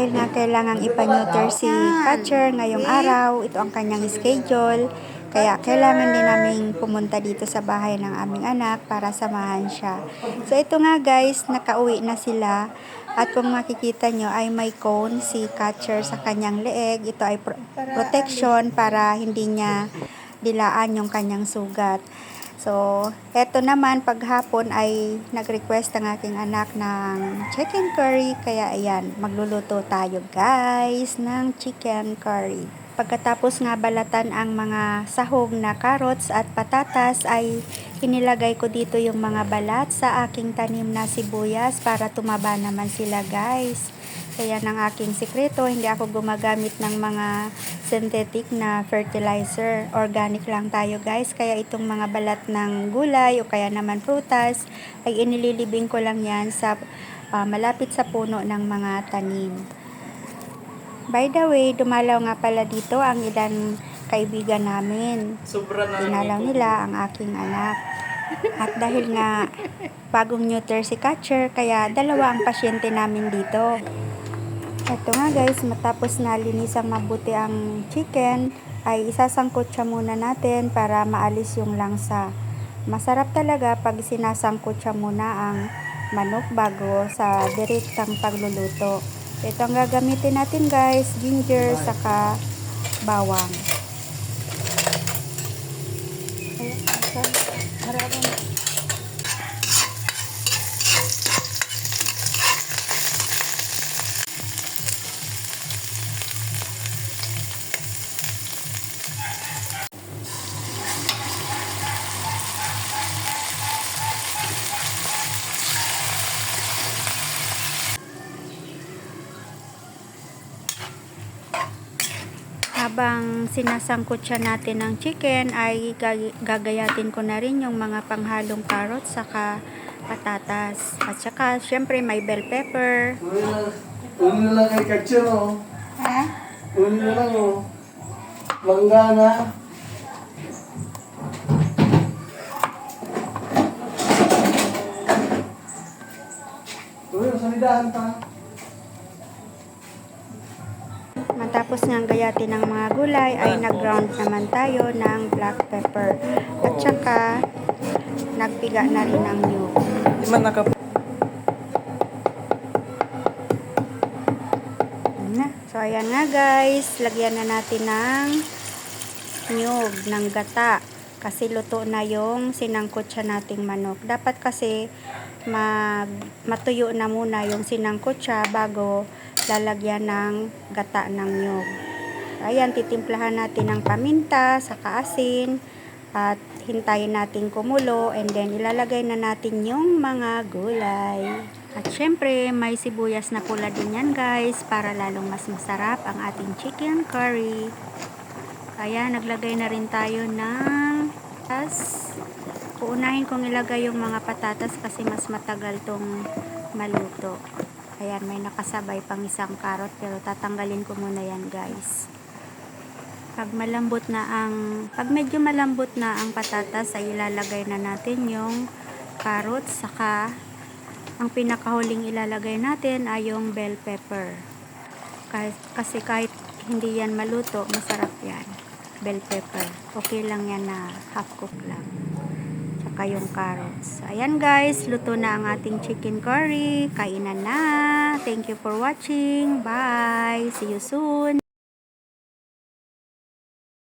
dahil nga kailangang ipa-neuter si Catcher ngayong araw, ito ang kanyang schedule. Kaya kailangan din namin pumunta dito sa bahay ng aming anak para samahan siya. So ito nga guys, nakauwi na sila. At kung makikita nyo ay may cone si Catcher sa kanyang leeg. Ito ay protection para hindi niya dilaan yung kanyang sugat. So, eto naman paghapon ay nag-request ang aking anak ng chicken curry. Kaya ayan, magluluto tayo guys ng chicken curry. Pagkatapos nga balatan ang mga sahog na carrots at patatas ay inilagay ko dito yung mga balat sa aking tanim na sibuyas para tumaba naman sila guys. Kaya ng aking sikreto, hindi ako gumagamit ng mga synthetic na fertilizer. Organic lang tayo guys. Kaya itong mga balat ng gulay o kaya naman prutas ay inililibing ko lang yan sa malapit sa puno ng mga tanim. By the way, dumalaw nga pala dito ang ilang kaibigan namin. Dinalaw nila ang aking anak. At dahil nga bagong neuter si Catcher, kaya dalawa ang pasyente namin dito. Ito nga guys, matapos na linisang mabuti ang chicken, ay isasangkot siya muna natin para maalis yung langsa. Masarap talaga pag sinasangkot siya muna ang manok bago sa direktang pagluluto. Ito ang gagamitin natin guys, ginger saka bawang. Habang sinasangkot siya natin ng chicken ay gagayatin ko na rin yung mga panghalong carrots saka patatas. At saka syempre may bell pepper. Uli na lang kay Catcher oh. Ha? Uli na lang oh. Langgana. Uy, salidahan pa. Matapos nga gayatin ng mga gulay ay nag-ground naman tayo ng black pepper. At saka nagpiga na rin ang niyog. Di man naka... So ayan nga guys, lagyan na natin ng niyog, ng gata. Kasi luto na yung sinangkot siya nating manok. Dapat kasi matuyo na muna yung sinangkot siya bago lalagyan ng gata ng niyog. Ayan, titimplahan natin ng paminta, saka asin, at hintayin natin kumulo, and then ilalagay na natin yung mga gulay. At syempre, may sibuyas na pula din yan guys, para lalong mas masarap ang ating chicken curry. Kaya naglagay na rin tayo ng patatas. Uunahin kong ilagay yung mga patatas kasi mas matagal tong maluto. Ayan, may nakasabay pang isang carrot pero tatanggalin ko muna yan guys. Pag medyo malambot na ang patatas ay ilalagay na natin yung carrots, saka ang pinakahuling ilalagay natin ay yung bell pepper. Kasi kahit hindi yan maluto, masarap yan. Bell pepper. Okay lang yan na half cook lang. Saka yung carrots. Ayan guys, luto na ang ating chicken curry. Kainan na. Thank you for watching. Bye. See you soon.